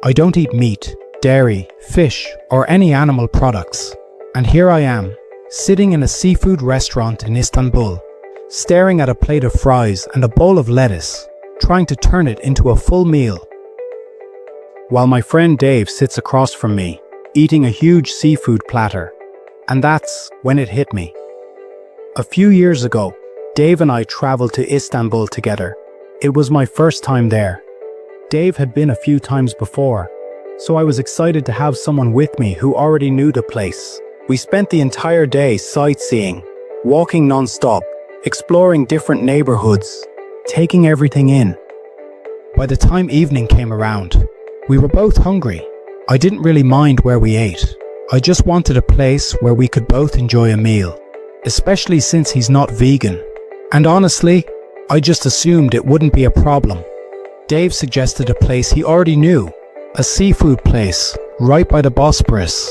I don't eat meat, dairy, fish, or any animal products. And here I am, sitting in a seafood restaurant in Istanbul, staring at a plate of fries and a bowl of lettuce, trying to turn it into a full meal. While my friend Dave sits across from me, eating a huge seafood platter. And that's when it hit me. A few years ago, Dave and I traveled to Istanbul together. It was my first time there. Dave had been a few times before, so I was excited to have someone with me who already knew the place. We spent the entire day sightseeing, walking non-stop, exploring different neighborhoods, taking everything in. By the time evening came around, we were both hungry. I didn't really mind where we ate. I just wanted a place where we could both enjoy a meal, especially since he's not vegan. And honestly, I just assumed it wouldn't be a problem. Dave suggested a place he already knew, a seafood place right by the Bosporus.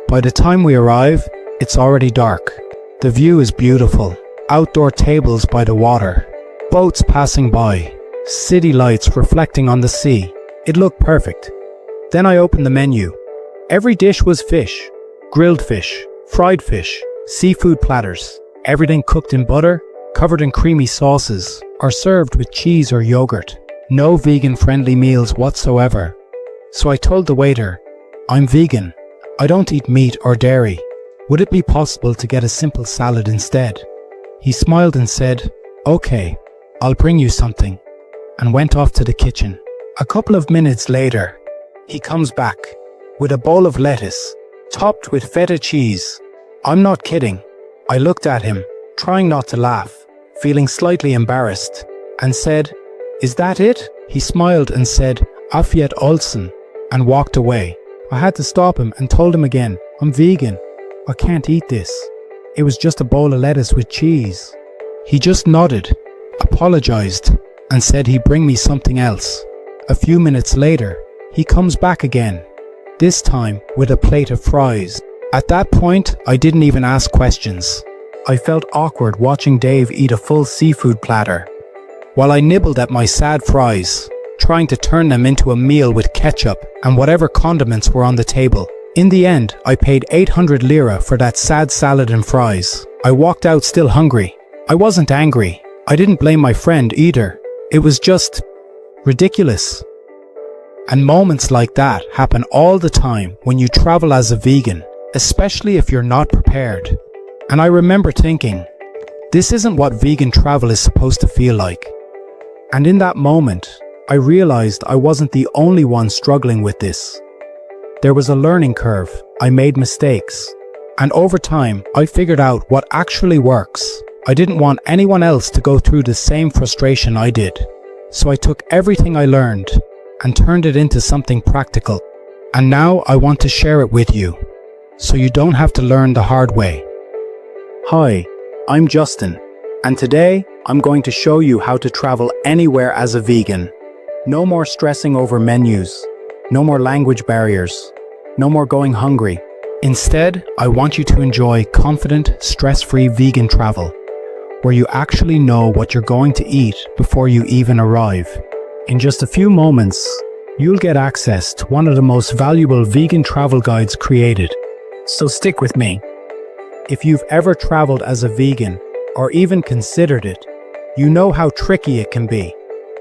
By the time we arrive, it's already dark. The view is beautiful. Outdoor tables by the water, boats passing by, city lights reflecting on the sea. It looked perfect. Then I opened the menu. Every dish was fish, grilled fish, fried fish, seafood platters, everything cooked in butter, covered in creamy sauces, or served with cheese or yogurt. No vegan-friendly meals whatsoever. So I told the waiter, "I'm vegan. I don't eat meat or dairy. Would it be possible to get a simple salad instead?" He smiled and said, "Okay, I'll bring you something," and went off to the kitchen. A couple of minutes later, he comes back with a bowl of lettuce, topped with feta cheese. I'm not kidding. I looked at him, trying not to laugh, feeling slightly embarrassed, and said, "Is that it?" He smiled and said, "Afiyet olsun," and walked away. I had to stop him and told him again, "I'm vegan. I can't eat this. It was just a bowl of lettuce with cheese." He just nodded, apologized, and said he'd bring me something else. A few minutes later, he comes back again, this time with a plate of fries. At that point, I didn't even ask questions. I felt awkward watching Dave eat a full seafood platter, while I nibbled at my sad fries, trying to turn them into a meal with ketchup and whatever condiments were on the table. In the end, I paid 800 lira for that sad salad and fries. I walked out still hungry. I wasn't angry. I didn't blame my friend either. It was just ridiculous. And moments like that happen all the time when you travel as a vegan, especially if you're not prepared. And I remember thinking, this isn't what vegan travel is supposed to feel like. And in that moment, I realized I wasn't the only one struggling with this. There was a learning curve. I made mistakes. And over time, I figured out what actually works. I didn't want anyone else to go through the same frustration I did. So I took everything I learned and turned it into something practical. And now I want to share it with you, so you don't have to learn the hard way. Hi, I'm Justin, and today I'm going to show you how to travel anywhere as a vegan. No more stressing over menus, no more language barriers, no more going hungry. Instead, I want you to enjoy confident, stress-free vegan travel, where you actually know what you're going to eat before you even arrive. In just a few moments, you'll get access to one of the most valuable vegan travel guides created. So stick with me. If you've ever traveled as a vegan, or even considered it, you know how tricky it can be.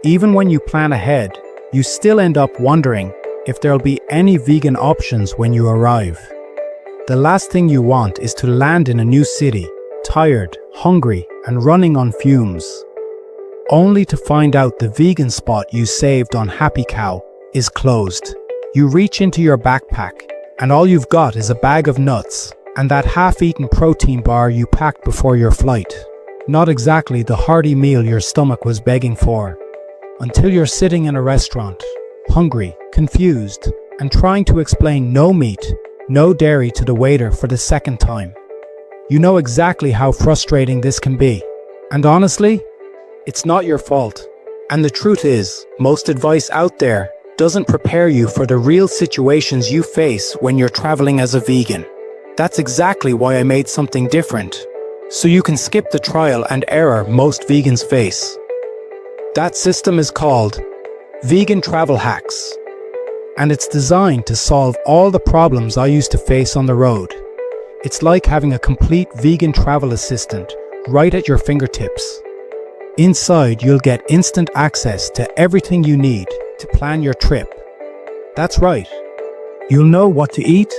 Even when you plan ahead, you still end up wondering if there'll be any vegan options when you arrive. The last thing you want is to land in a new city, tired, hungry, and running on fumes, only to find out the vegan spot you saved on Happy Cow is closed. You reach into your backpack, and all you've got is a bag of nuts and that half-eaten protein bar you packed before your flight. Not exactly the hearty meal your stomach was begging for, until you're sitting in a restaurant, hungry, confused, and trying to explain no meat, no dairy to the waiter for the second time. You know exactly how frustrating this can be. And honestly, it's not your fault. And the truth is, most advice out there doesn't prepare you for the real situations you face when you're traveling as a vegan. That's exactly why I made something different, so you can skip the trial and error most vegans face. That system is called Vegan Travel Hacks. and it's designed to solve all the problems I used to face on the road. It's like having a complete vegan travel assistant right at your fingertips. Inside, you'll get instant access to everything you need to plan your trip. That's right. You'll know what to eat,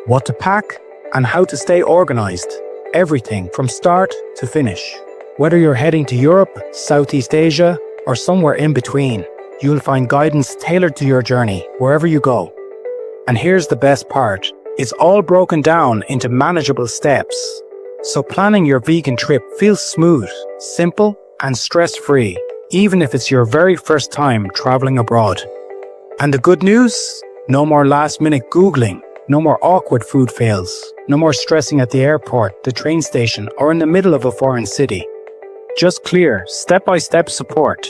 what to pack, and how to stay organized. Everything from start to finish. Whether you're heading to Europe, Southeast Asia, or somewhere in between, you'll find guidance tailored to your journey wherever you go. And here's the best part. It's all broken down into manageable steps. So planning your vegan trip feels smooth, simple, and stress-free, even if it's your very first time traveling abroad. And the good news? No more last-minute Googling, no more awkward food fails, no more stressing at the airport, the train station, or in the middle of a foreign city. Just clear, step-by-step support.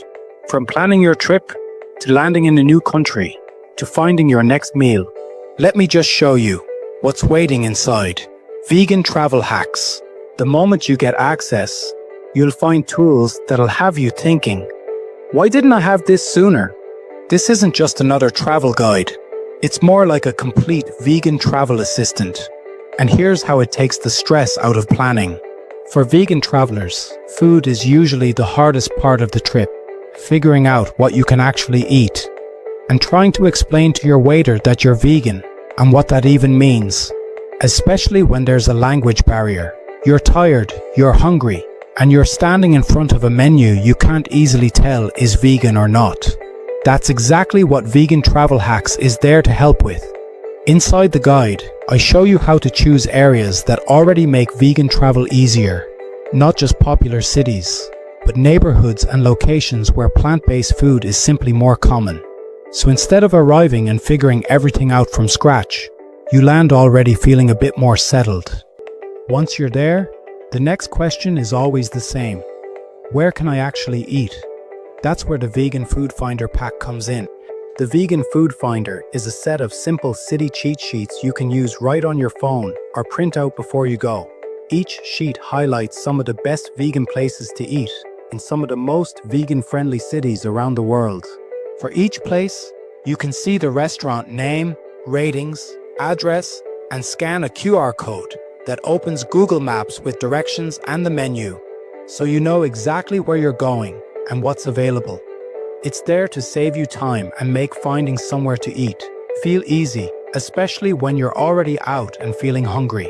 From planning your trip, to landing in a new country, to finding your next meal. Let me just show you what's waiting inside. Vegan travel hacks. The moment you get access, you'll find tools that'll have you thinking, why didn't I have this sooner? This isn't just another travel guide. It's more like a complete vegan travel assistant. And here's how it takes the stress out of planning. For vegan travelers, food is usually the hardest part of the trip. Figuring out what you can actually eat. And trying to explain to your waiter that you're vegan and what that even means. Especially when there's a language barrier. You're tired, you're hungry, and you're standing in front of a menu you can't easily tell is vegan or not. That's exactly what Vegan Travel Hacks is there to help with. Inside the guide, I show you how to choose areas that already make vegan travel easier. Not just popular cities, but neighborhoods and locations where plant-based food is simply more common. So instead of arriving and figuring everything out from scratch, you land already feeling a bit more settled. Once you're there, the next question is always the same. Where can I actually eat? That's where the Vegan Food Finder pack comes in. The Vegan Food Finder is a set of simple city cheat sheets you can use right on your phone or print out before you go. Each sheet highlights some of the best vegan places to eat in some of the most vegan-friendly cities around the world. For each place, you can see the restaurant name, ratings, address, and scan a QR code that opens Google Maps with directions and the menu, so you know exactly where you're going and what's available. It's there to save you time and make finding somewhere to eat feel easy, especially when you're already out and feeling hungry.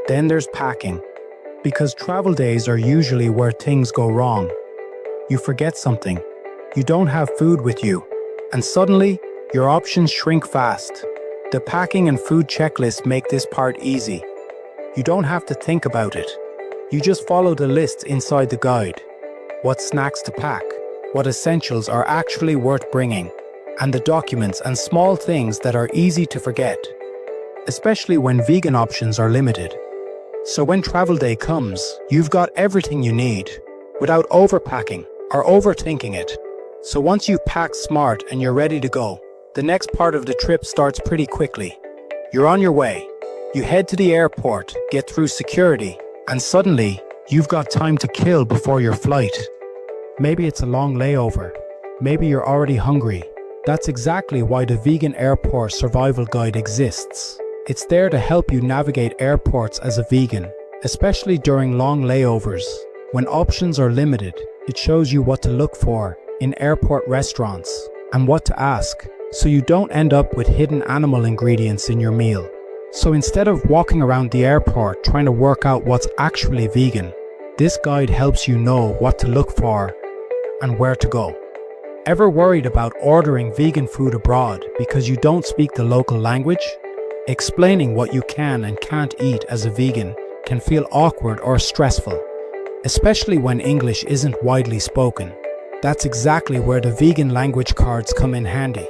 Then there's packing, because travel days are usually where things go wrong. You forget something, you don't have food with you, and suddenly your options shrink fast. The packing and food checklists make this part easy. You don't have to think about it. You just follow the lists inside the guide. What snacks to pack, what essentials are actually worth bringing, and the documents and small things that are easy to forget, especially when vegan options are limited. So when travel day comes, you've got everything you need without overpacking or overthinking it. So once you've packed smart and you're ready to go, the next part of the trip starts pretty quickly. You're on your way. You head to the airport, get through security, and suddenly, you've got time to kill before your flight. Maybe it's a long layover. Maybe you're already hungry. That's exactly why the Vegan Airport Survival Guide exists. It's there to help you navigate airports as a vegan, especially during long layovers. When options are limited, it shows you what to look for in airport restaurants and what to ask, so you don't end up with hidden animal ingredients in your meal. So instead of walking around the airport trying to work out what's actually vegan, this guide helps you know what to look for and where to go. Ever worried about ordering vegan food abroad because you don't speak the local language? Explaining what you can and can't eat as a vegan can feel awkward or stressful, especially when English isn't widely spoken. That's exactly where the vegan language cards come in handy.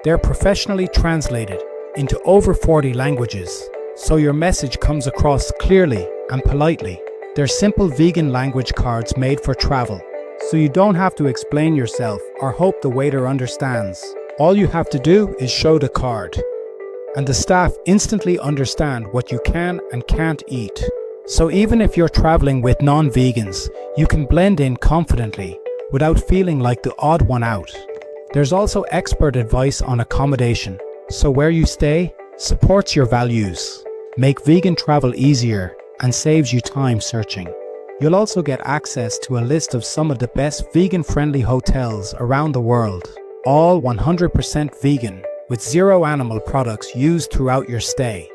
They're professionally translated into over 40 languages, so your message comes across clearly and politely. They're simple vegan language cards made for travel, so you don't have to explain yourself or hope the waiter understands. All you have to do is show the card, and the staff instantly understand what you can and can't eat. So even if you're traveling with non-vegans, you can blend in confidently without feeling like the odd one out. There's also expert advice on accommodation so where you stay supports your values, make vegan travel easier, and saves you time searching. You'll also get access to a list of some of the best vegan-friendly hotels around the world, all 100% vegan, with zero animal products used throughout your stay.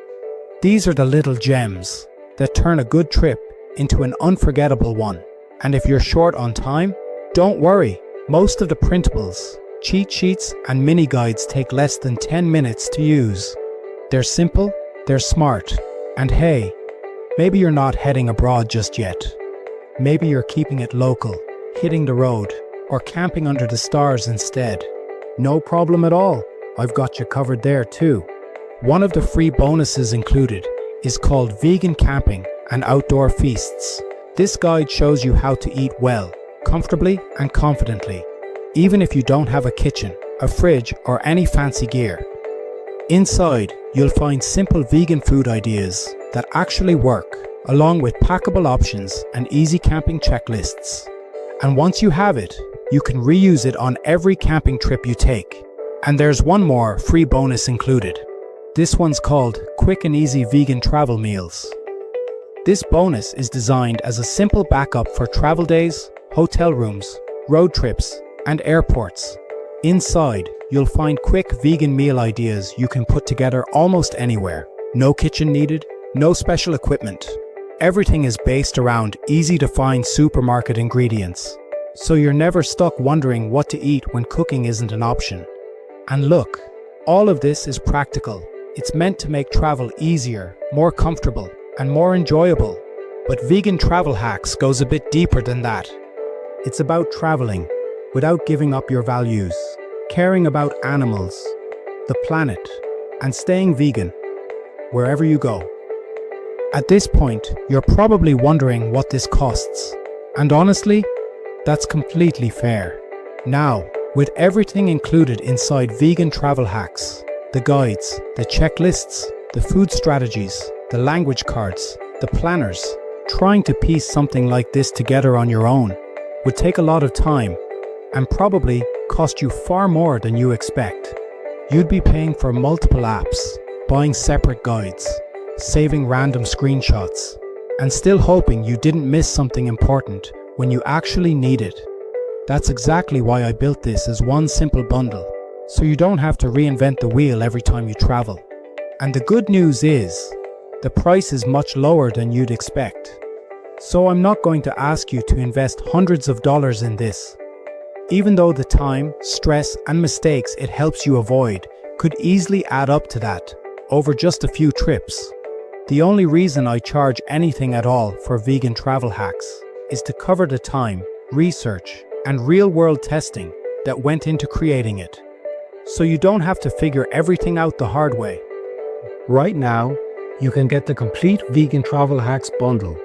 These are the little gems that turn a good trip into an unforgettable one. And if you're short on time, don't worry. Most of the printables, cheat sheets, and mini guides take less than 10 minutes to use. They're simple, they're smart, and hey, maybe you're not heading abroad just yet. Maybe you're keeping it local, hitting the road, or camping under the stars instead. No problem at all. I've got you covered there too. One of the free bonuses included is called Vegan Camping and Outdoor Feasts. This guide shows you how to eat well, comfortably and confidently, even if you don't have a kitchen, a fridge, or any fancy gear. Inside, you'll find simple vegan food ideas that actually work, along with packable options and easy camping checklists. And once you have it, you can reuse it on every camping trip you take. And there's one more free bonus included. This one's called Quick and Easy Vegan Travel Meals. This bonus is designed as a simple backup for travel days, hotel rooms, road trips, and airports. Inside, you'll find quick vegan meal ideas you can put together almost anywhere. No kitchen needed, no special equipment. Everything is based around easy-to-find supermarket ingredients, so you're never stuck wondering what to eat when cooking isn't an option. And look, all of this is practical. It's meant to make travel easier, more comfortable, and more enjoyable. But Vegan Travel Hacks goes a bit deeper than that. It's about traveling without giving up your values, caring about animals, the planet, and staying vegan wherever you go. At this point, you're probably wondering what this costs. And honestly, that's completely fair. Now, with everything included inside Vegan Travel Hacks, the guides, the checklists, the food strategies, the language cards, the planners, trying to piece something like this together on your own would take a lot of time and probably cost you far more than you expect. You'd be paying for multiple apps, buying separate guides, saving random screenshots, and still hoping you didn't miss something important when you actually need it. That's exactly why I built this as one simple bundle, so you don't have to reinvent the wheel every time you travel. And the good news is, the price is much lower than you'd expect. So I'm not going to ask you to invest hundreds of dollars in this, even though the time, stress, and mistakes it helps you avoid could easily add up to that over just a few trips. The only reason I charge anything at all for Vegan Travel Hacks is to cover the time, research, and real-world testing that went into creating it, so you don't have to figure everything out the hard way. Right now, you can get the complete Vegan Travel Hacks bundle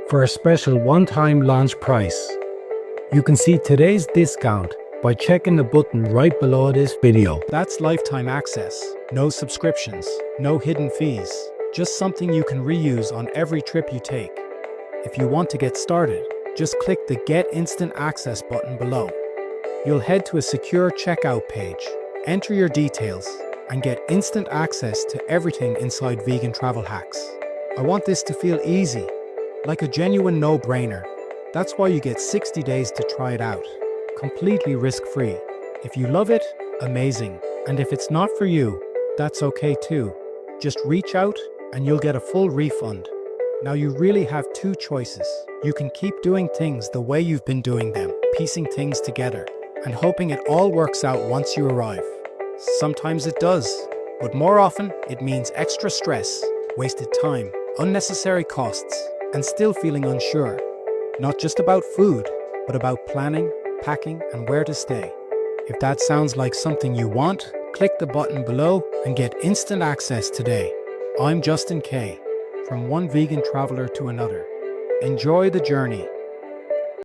for a special one-time launch price. You can see today's discount by checking the button right below this video. That's lifetime access, no subscriptions, no hidden fees, just something you can reuse on every trip you take. If you want to get started, just click the Get Instant Access button below. You'll head to a secure checkout page, enter your details, and get instant access to everything inside Vegan Travel Hacks. I want this to feel easy, like a genuine no-brainer. That's why you get 60 days to try it out, completely risk-free. If you love it, amazing. And if it's not for you, that's okay too. Just reach out and you'll get a full refund. Now you really have two choices. You can keep doing things the way you've been doing them, piecing things together, and hoping it all works out once you arrive. Sometimes it does, but more often it means extra stress, wasted time, unnecessary costs, and still feeling unsure. Not just about food, but about planning, packing, and where to stay. If that sounds like something you want, click the button below and get instant access today. I'm Justin K, from one vegan traveler to another. Enjoy the journey.